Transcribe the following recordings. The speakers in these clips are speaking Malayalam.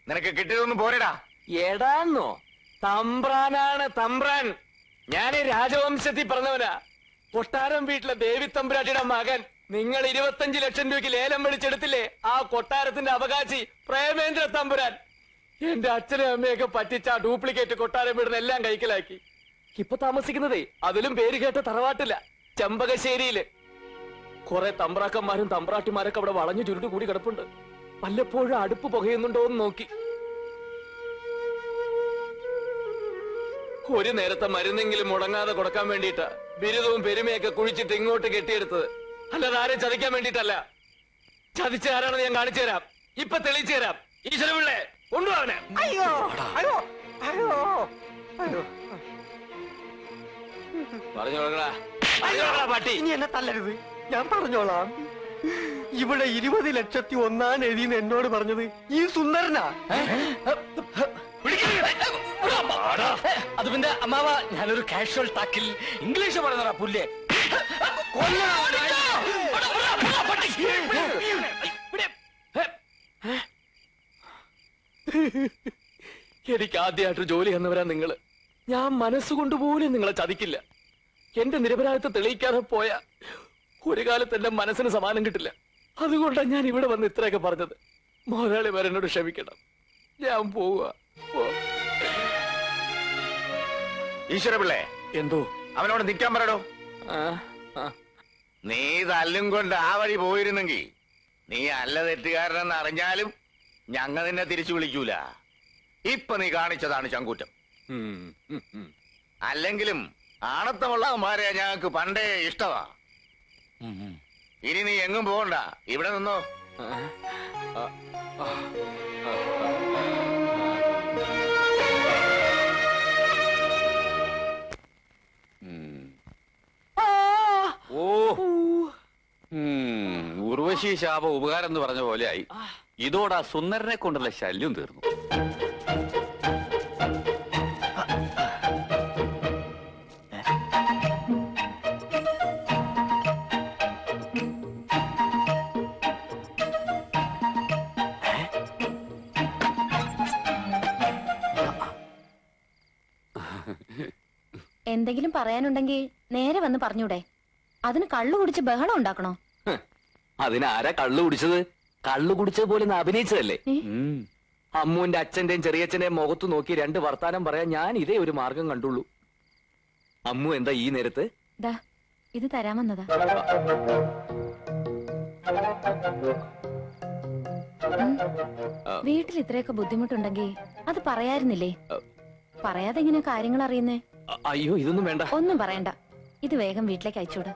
നിനക്ക് കിട്ടിയതൊന്നും പോരടാ. എടാന്നോ? തമ്പ്രാനാണ് തമ്പ്രാൻ. ഞാൻ രാജവംശത്തിൽ പറഞ്ഞവനാ. കൊട്ടാരം വീട്ടിലെ ദേവി തമ്പുരാട്ടിയുടെ മകൻ. നിങ്ങൾ 25 ലക്ഷം രൂപയ്ക്ക് ലേലം വിളിച്ചെടുത്തില്ലേ? ആ കൊട്ടാരത്തിന്റെ അവകാശി പ്രേമേന്ദ്ര തമ്പുരാൻ എന്റെ അച്ഛനും അമ്മയൊക്കെ പറ്റിച്ച ഡ്യൂപ്ലിക്കേറ്റ് കൊട്ടാരം വീടിന് എല്ലാം കൈക്കലാക്കി. ഇപ്പൊ താമസിക്കുന്നതേ അതിലും പേര് കേട്ട തറവാട്ടില്ല, ചെമ്പകശ്ശേരിയില്. കുറെ തമ്പ്രാക്കന്മാരും തമ്പ്രാട്ടിമാരൊക്കെ അവിടെ വളഞ്ഞു ചുരുട്ട് കൂടി കിടപ്പുണ്ട്. വല്ലപ്പോഴും അടുപ്പ് പുകയുന്നുണ്ടോ എന്ന് നോക്കി. ഒരു നേരത്തെ മരുന്നെങ്കിലും മുടങ്ങാതെ കൊടുക്കാൻ വേണ്ടിയിട്ടാ ബിരുദവും പെരുമയൊക്കെ കുഴിച്ചിട്ട് ഇങ്ങോട്ട് കെട്ടിയെടുത്തത്. അല്ലാതെ ആരെ ചതിക്കാൻ വേണ്ടിയിട്ടല്ല. ചതിച്ച ആരാണെന്ന് ഞാൻ കാണിച്ചു തരാം. ഇപ്പൊ തെളിയിച്ചു തരാം. ഈശ്വരപിള്ളേ കൊണ്ടുപോവനെ. അയ്യോ അയ്യോ അയ്യോ അയ്യോ. പറഞ്ഞോളാ പാട്ടി. ഇനി എന്നെ തല്ലരുത്, ഞാൻ പറഞ്ഞോളാം. ഇവിടെ 20,01,000 എഴുതിന്ന് എന്നോട് പറഞ്ഞത് ഈ സുന്ദരനാ. അത് പിന്നെ അമ്മാവ, ഞാനൊരു കാഷ്വൽ ടാക്കിൽ ഇംഗ്ലീഷ് പറയുന്നതാ പുല്ലേ. എനിക്ക് ആദ്യമായിട്ട് ജോലി എന്നവരാ നിങ്ങള്. ഞാൻ മനസ്സുകൊണ്ട് പോലും നിങ്ങളെ ചതിക്കില്ല. എന്റെ നിരപരാധിത്വം തെളിയിക്കാതെ പോയ ഒരു കാലത്ത് എന്റെ മനസ്സിന് സമാനം കിട്ടില്ല. അതുകൊണ്ടാണ് ഞാൻ ഇവിടെ വന്ന് ഇത്രയൊക്കെ പറഞ്ഞത്. മുതലാളി വരെന്നോട് ക്ഷമിക്കണം. ഞാൻ പോവുക. ഈശ്വരപിള്ളേ, എന്തോ അവനോട് നിൽക്കാൻ പറയടോ. നീ തല്ലും കൊണ്ട് ആ വഴി പോയിരുന്നെങ്കിൽ നീ അല്ല തെറ്റുകാരനെന്ന് അറിഞ്ഞാലും ഞങ്ങ നിന്നെ തിരിച്ചു വിളിക്കൂല. ഇപ്പൊ നീ കാണിച്ചതാണ് ചങ്കൂറ്റം. അല്ലെങ്കിലും ആണത്തമുള്ളവന്മാരെ ഞങ്ങൾക്ക് പണ്ടേ ഇഷ്ടമാ. ഇനി നീ എങ്ങും പോകണ്ട, ഇവിടെ നിന്നോ. ഉർവശി ശാപ ഉപകാരം എന്ന് പറഞ്ഞ പോലെയായി. ഇതോടെ ആ സുന്ദരനെ കൊണ്ടുള്ള ശല്യം തീർന്നു. എന്തെങ്കിലും പറയാനുണ്ടെങ്കിൽ നേരെ വന്ന് പറഞ്ഞൂടെ? അതിന് കള്ളു കുടിച്ച് ബഹളം ഉണ്ടാക്കണോ? അതിനാരാ കള്ളു കുടിച്ചത്? കള്ളു കുടിച്ചത് പോലെ അഭിനയിച്ചതല്ലേ. അമ്മുവിന്റെ അച്ഛന്റെയും ചെറിയച്ഛന്റെയും മുഖത്തു നോക്കി 2 വർത്താനം പറയാൻ ഞാൻ ഇതേ ഒരു മാർഗം കണ്ടുള്ളൂ. അമ്മു എന്താ ഈ നേരത്ത്? ഇത് തരാമെന്നതാ. വീട്ടിൽ ഇത്രയൊക്കെ ബുദ്ധിമുട്ടുണ്ടെങ്കിൽ അത് പറയായിരുന്നില്ലേ? പറയാതെ എങ്ങനെ കാര്യങ്ങൾ അറിയുന്നേ? അയ്യോ, ഇതൊന്നും വേണ്ട. ഒന്നും പറയണ്ട. ഇത് വേഗം വീട്ടിലേക്ക് അയച്ചൂട.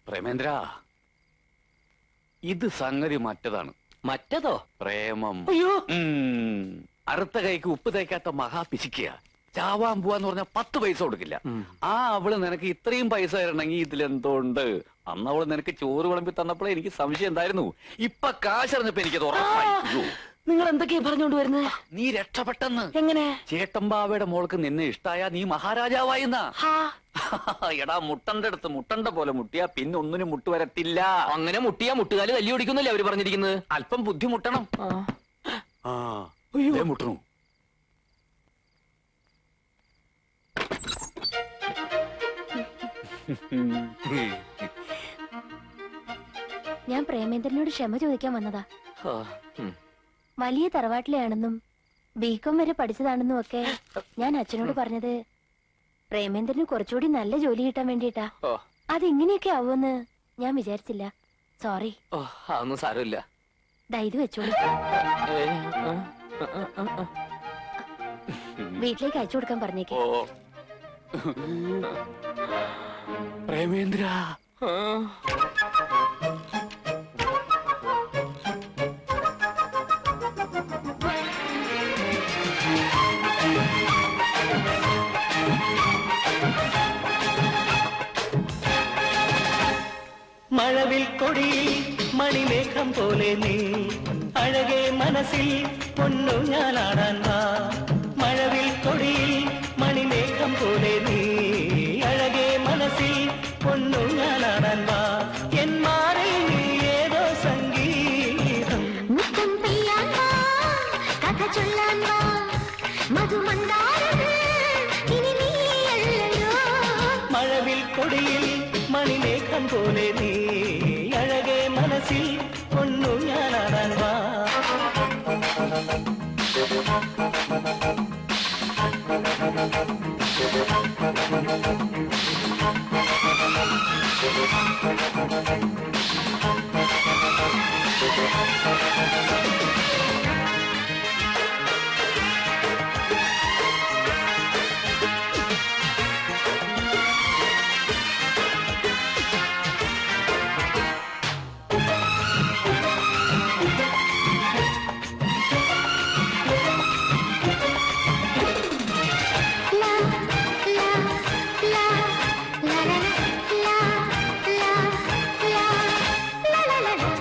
പ്രേമേന്ദ്ര, ഇത് സംഗതി മറ്റതാണ്. മറ്റതോ? പ്രേമം. അയ്യോ, അറുത്ത കൈക്ക് ഉപ്പ് തേക്കാത്ത മഹാപിശിക്കുക. ചാവാൻ പോവാന്ന് പറഞ്ഞാൽ 10 പൈസ കൊടുക്കില്ല. അവള് നിനക്ക് ഇത്രയും പൈസ തരണമെങ്കിൽ ഇതിലെന്തോ ഉണ്ട്. അന്ന് അവള് നിനക്ക് ചോറ് വിളമ്പി തന്നപ്പോഴേ എനിക്ക് സംശയം എന്തായിരുന്നു. ഇപ്പൊ കാശറിഞ്ഞപ്പോ എനിക്കത് ഉറപ്പായി. നിങ്ങൾ എന്തൊക്കെയാ പറഞ്ഞുകൊണ്ട് വരുന്നത്? നീ രക്ഷപ്പെട്ടെന്ന്. എങ്ങനെ? ചേട്ടമ്പാവയുടെ മോൾക്ക് നിന്നെ ഇഷ്ടായ നീ മഹാരാജാവായിന്നാ. എടാ, മുട്ടന്റെ അടുത്ത് മുട്ടണ്ട പോലെ മുട്ടിയാ പിന്നെ ഒന്നിനും മുട്ടുവരത്തില്ല. അങ്ങനെ മുട്ടിയാ മുട്ടുകാല് തല്ലി ഓടിക്കുന്നല്ലേ അവര് പറഞ്ഞിരിക്കുന്നത്. അല്പം ബുദ്ധി മുട്ടണം. മുട്ടണു. ഞാൻ പ്രേമേന്ദ്രനോട് ക്ഷമ ചോദിക്കാൻ വന്നതാ. വലിയ തറവാട്ടിലെയാണെന്നും ബികോം വരെ പഠിച്ചതാണെന്നും ഒക്കെ ഞാൻ അച്ഛനോട് പറഞ്ഞത് പ്രേമേന്ദ്രന് കുറച്ചുകൂടി നല്ല ജോലി കിട്ടാൻ വേണ്ടിട്ടാ. അതിങ്ങനെയൊക്കെ ആവുമെന്ന് ഞാൻ വിചാരിച്ചില്ല. സോറി. അതൊന്നും സാരമില്ല. ഇത് വെച്ചോളൂ. വീട്ടിലേക്ക് അയച്ചു കൊടുക്കാൻ പറഞ്ഞേക്കേ. പ്രേമേന്ദ്ര, മഴവിൽ കൊടിയിൽ മണിമേഘം പോലെ നീ അഴകെ മനസ്സിൽ പൊന്നു ഞാനാടാൻ വാ. മഴവിൽ കൊടി മഴവിൽ കൊടിയിൽ മണിമേഘം പോലെ നീ അഴകേ മനസ്സിൽ ഒന്നു ഞാനാടാൻ വാ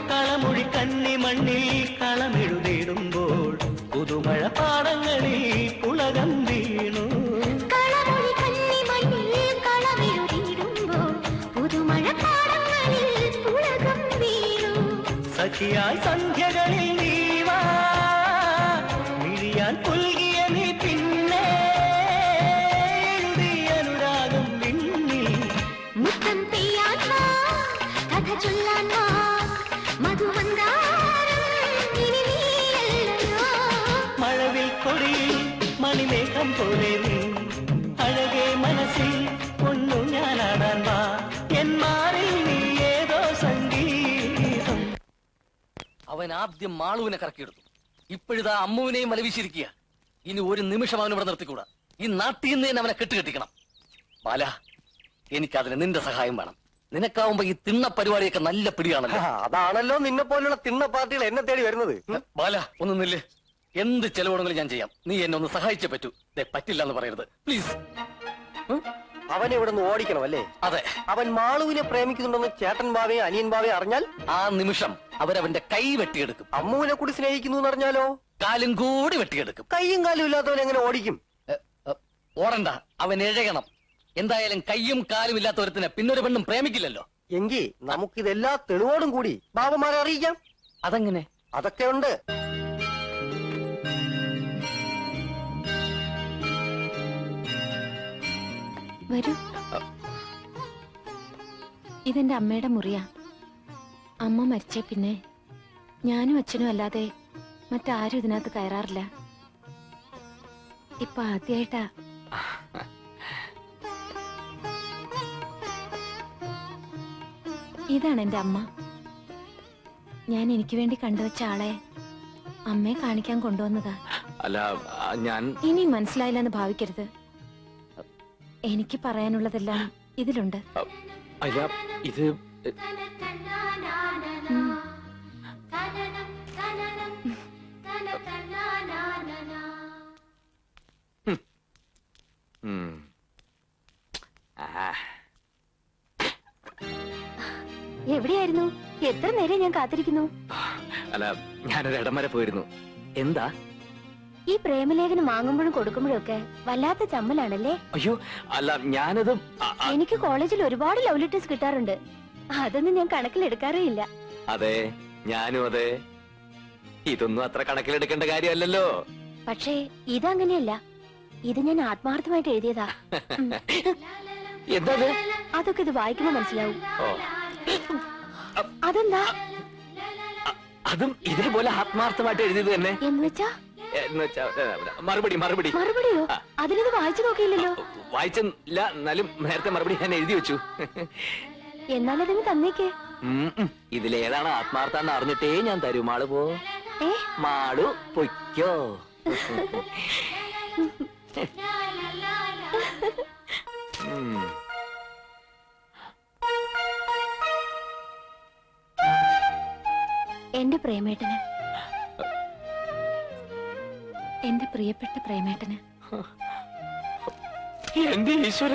കളമൊഴി കന്നി മണ്ണിൽ കളമെഴുതിടുമ്പോൾ പുതുമഴ പാടങ്ങളിൽ പുളകം വീണു സഖിയായി സന്ധ്യകളിൽ നീവാ മിഴിയാൻ പുൽകിയ നീ പിന്നെ എഴുതി അനുരാഗം വിണ്ണിൽ മുത്തം പെയ്യാൻ വാ കഥ ചൊല്ലാൻ വാ മധുമന്ദാരം ഇനി നീയല്ലയോ മഴവിൽ കൊടിയിൽ മണിമേഘം പോലെ നീ അഴകേ മനസ്സിൽ ഒന്നു ഞാനാടാൻ വാ എൻ മാറിൽ നീ ഏതോ സംഗീതം. അവൻ ആദ്യം മാളുവിനെ കറക്കിയെടുത്തു. ഇപ്പോഴിതാ അമ്മുവിനെയും മലവീശിരിക്കുക. ഇനി ഒരു നിമിഷം അവൻ ഇവിടെ നിർത്തിക്കൂടാ. ഈ നാട്ടിൽ നിന്ന് തന്നെ അവനെ കെട്ടുകെട്ടിക്കണം. ബാല, എനിക്കതിന് നിന്റെ സഹായം വേണം. നിനക്കാവുമ്പോ ഈ തിണ്ണ പരിപാടിയൊക്കെ നല്ല പിടിയാണല്ലോ. അതാണല്ലോ നിന്നെ പോലുള്ള തിണ്ണ പാർട്ടികൾ എന്നെ തേടി വരുന്നത്. ബാല, ഒന്ന് നില്ല്. എന്ത് ചെലവുണ്ടെങ്കിലും ഞാൻ ചെയ്യാം. നീ എന്നെ ഒന്ന് സഹായിച്ചേ പറ്റൂ. പറ്റില്ല എന്ന് പറയരുത് പ്ലീസ്. അവനെ ഇവിടെ നിന്ന് ഓടിക്കണം അല്ലേ? അതെ. അവൻ മാളുവിനെ പ്രേമിക്കുന്നുണ്ടെന്ന് ചേട്ടൻ ബാവയെ അനിയൻ ബാവയെ അറിഞ്ഞാൽ ആ നിമിഷം അവരവന്റെ കൈ വെട്ടിയെടുക്കും. അമ്മുവിനെ കൂടി സ്നേഹിക്കുന്നു എന്ന് അറിഞ്ഞാലോ? കാലും കൂടി വെട്ടിയെടുക്കും. കൈയും കാലും ഇല്ലാത്തവൻ എങ്ങനെ ഓടിക്കും? ഓടണ്ട, അവൻ എഴയണം. എന്തായാലും കയ്യും കാലും ഇല്ലാത്തവരത്തിന് പിന്നൊരു പെണ്ണും പ്രേമിക്കില്ലല്ലോ. എങ്കിൽ നമുക്കിതെല്ലാ തെളിവോടും കൂടി ബാബമാരെ അറിയിക്കാം. അതെങ്ങനെ? അതൊക്കെ ഉണ്ട്. വരൂ. ഇതെന്റെ അമ്മയുടെ മുറിയാ. അമ്മ മരിച്ചേ പിന്നെ ഞാനും അച്ഛനും അല്ലാതെ മറ്റാരും ഇതിനകത്ത് കയറാറില്ല. ഇപ്പൊ ആദ്യായിട്ടാ. ഇതാണ് എന്റെ അമ്മ. ഞാൻ എനിക്ക് വേണ്ടി കണ്ടുവച്ച ആളെ അമ്മയെ കാണിക്കാൻ കൊണ്ടുവന്നതാ. അല്ല, ഞാൻ ഇനി മനസ്സിലായില്ലെന്ന് ഭാവിക്കരുത്. എനിക്ക് പറയാനുള്ളതെല്ലാം ഇതിലുണ്ട്. അല്ല, ഇത് എവിടെയായിരുന്നു? എത്ര നേരം ഞാൻ കാത്തിരിക്കുന്നു. അല്ല, ഞാനൊരു ഇടം വരെ പോയിരുന്നു. എന്താ? ഈ പ്രേമലേഖനം വാങ്ങുമ്പോഴും കൊടുക്കുമ്പോഴും ഒക്കെ വല്ലാത്ത ചമ്മലാണല്ലേ? അയ്യോ, അല്ല, ഞാനത് എനിക്ക് കോളേജിൽ ഒരുപാട് ലവ് ലെറ്റേഴ്സ് കിട്ടാറുണ്ട്. അതൊന്നും ഞാൻ കണക്കിലെടുക്കാറേ ഇല്ല. അതെ, ഞാനും അതെ. ഇതൊന്നും അത്ര കണക്കിലെടുക്കേണ്ട കാര്യമല്ലല്ലോ. പക്ഷേ ഇതങ്ങനെയല്ല. ഇത് ഞാൻ ആത്മാർത്ഥമായിട്ട് എഴുതിയതാ. എന്താ? അതൊക്കെ ഇത് വായിക്കുമ്പോ മനസ്സിലാവും. ഓ, അതെന്താ? അതും ഇതിന് പോലെ ആത്മാർത്ഥമായിട്ട് എഴുതിയത് തന്നെ. എന്നുവെച്ചാ മറുപടി മറുപടി മറുപടിയോ? അതിനിത് വായിച്ചു നോക്കിയില്ലല്ലോ. വായിച്ചില്ല, എന്നാലും നേരത്തെ മറുപടി ഞാൻ എഴുതി വെച്ചു. എന്നാലതിന് തന്നേക്ക്. ഇതിലേതാണ് ആത്മാർത്ഥാന്ന് അറിഞ്ഞിട്ടേ ഞാൻ തരൂ. മാളു പോ. മാളു പൊയ്ക്കോ. എന്റെ പ്രേമേട്ടന്, എന്റെ പ്രിയപ്പെട്ട പ്രേമേട്ടന്. എന്റെ ഈശ്വര,